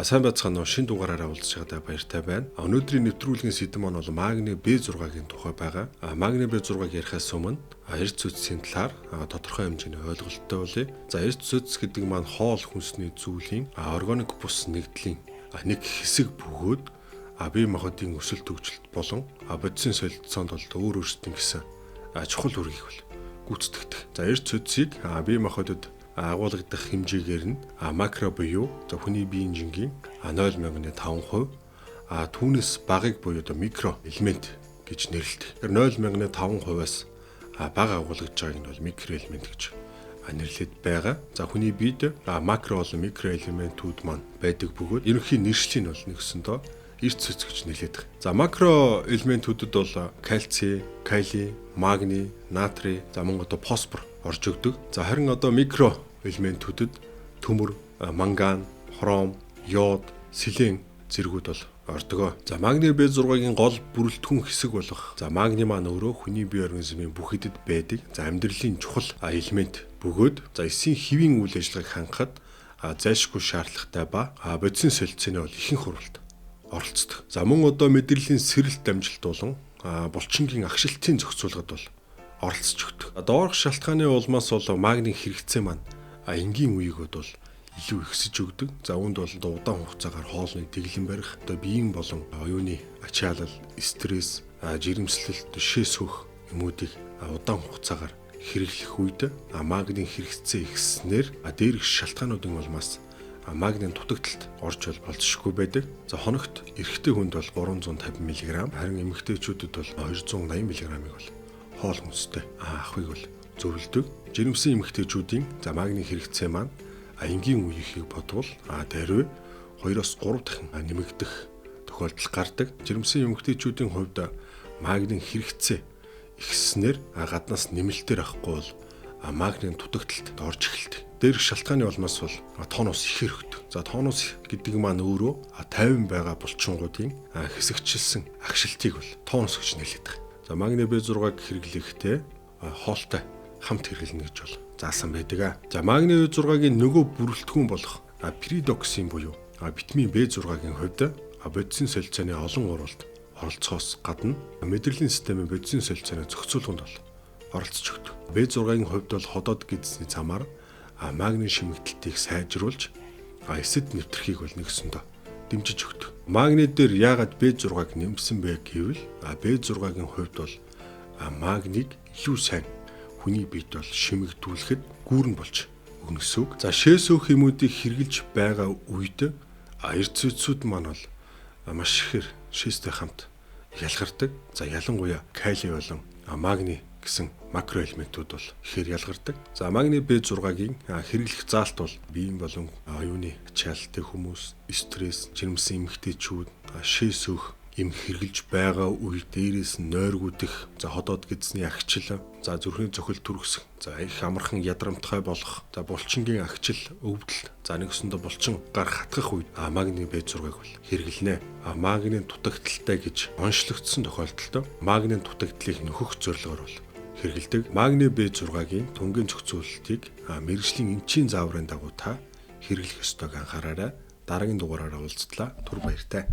Сайн байцгаана уу, шинэ дугаараараа уулзч байгаадаа баяртай байна. Өнөөдрийн нэвтрүүлгийн сэдэв маань бол магний B6-гийн тухай байгаа. Магний B6-г ярихаас өмнө эрс зүцсийн талаар тодорхой хэмжээний ойлголттой болъё. Эрс зүцс гэдэг маань хоол хүнсний зүйлийн органик бус нэгдлийн нэг хэсэг бөгөөд бие махбодын өсөлт хөгжилт болон бодисын солилцоонд бол өөр өөрсдийн гэсэн чухал үүргийг бол гүйцэтгэдэг. Эрс зүцсийг бие махбодод агуулгадах хэмжээгээр нь макро буюу хүний биеийн жингийн 0.5%, түүнээс багыг буюу микро элемент гэж нэрлэдэг. 0.5%-аас бага агуулгаж байгааг нь бол микро элемент гэж нэрлэдэг байгаа. Хүний биед макро болон микро элементүүд маань байдаг бөгөөд ерөнхий нэршлийн бол нэгсэндөө эрс зүцс гэж нэрлэдэг. Макро элементүүдэд бол кальци, кали, магний, натрий, мөн фосфор орж өгдөг. Харин микро элементүүдэд төмөр, манган, хром, йод, селен зэргүүд бол ордог. Магний B6-гийн гол бүрэлдэхүүн хэсэг болох магний маань өөрөө хүний бие организмын бүх хэдэд байдаг амьдралын чухал элемент бөгөөд эсийн хэвийн үйл ажиллагааг хангахад зайлшгүй шаардлагатай ба бодисын солилцооны бол ихэнх хуралд оролцдог. Мөн мэдрэлийн сэрэлт дамжилт болон булчингийн агшилтын зохицуулгад бол оролцож өгдөг. Доорх шалтгааны улмаас бол магний хэрэгцээ маань энгийн үеигүүд бол илүү ихсэж өгдөг. Үүнд бол удаан хугацаагаар хоолны тэглэн барих, биеийн болон оюуны ачаалал, стресс, жирэмслэлт, шээс хөх юмуудыг удаан хугацаагаар хэрэглэх үед магний хэрэгцээ ихснээр дээрх шалтгаануудын улмаас магний дутагдалд орж болцсохгүй байдаг. Хоногт эрэгтэй хүнд бол 350 мг, харин эмэгтэйчүүдэд бол 280 мг-ыг бол хоол хүнстэй авахыг бол зөвлөдөг. Жирэмсэн эмэгтэйчүүдийн магний хэрэгцээ маань энгийн үеийнхийг бодвол даруй 2-3 дахин нэмэгдэх тохиолдол гардаг. Жирэмсэн эмэгтэйчүүдийн хувьд магний хэрэгцээ ихснээр гаднаас нэмэлтээр авахгүй бол магний дутагдалд орж эхэлдэг. Дээрх шалтгааны улмаас бол тонус ихээр өгдөг. Тонус гэдэг маань өөрөө 50 байгаа булчингуудын хэсэгчилсэн агшилтыг бол тонус гэж нэрлэдэг. Магний B6-г хэрэглэхдээ хоолтой хамт хэрэглэнэ гэж бол заасан байдаг. Магний B6-гийн нөгөө бүрэлдэхүүн болох перидоксин буюу витамин B6-гийн хувьд бодисын солилцооны олон уралд оролцохоос гадна мэдрэлийн системийн бодисын солилцооны зохицуулганд бол оролцож өгдөг. B6-гийн хувьд бол ходоод гэдсний замаар магний шимэгдэлтийг сайжруулж эсэд нэвтрэхийг бол нэгсэндээ дэмжиж өгдөг. Магний дээр яагаад B6-г нэмсэн бэ гэвэл B6-гийн хувьд бол магнийг илүү сайн хүний биед бол шимэгдүүлэхэд гүүрэн болж өгнө гэсэн үг. Шээс өөх юмуудыг хэрглэж байгаа үед эрс зүцсүүд маань бол маш ихээр шээстэй хамт ялгардаг. Ялангуяа кали болон магний гэсэн макро элементүүд бол ихээр ялгардаг. Магний B6-гийн хэрэглэх заалт бол биеийн болон оюуны ачаалттай хүмүүс, стресс, жирэмсэн эмэгтэйчүүд, шээс өөх им хэрглэж байгаа үе дээрээс нь нойргуудах, ходоод гэдсний агчил, зүрхний цохил түргсэх, их амархан ядрамтгай болох, булчингийн агчил, өвдөл, нэгсэндээ булчин гар хатгах үед магний B6-ыг бол хэрэглэнэ. Магний дутагдaltaй гэж онцлогдсон тохиолдолд магний дутагдлыг нөхөх зорилгоор бол хэрэглэдэг. Магний B6-гийн тунгийн зохицуулалтыг мэргэжлийн эмчийн зааврын дагуу та хэрэглэх ёстойг анхаараарай. Дараагийн дугаараараа уулзтлаа. Түр баяртай.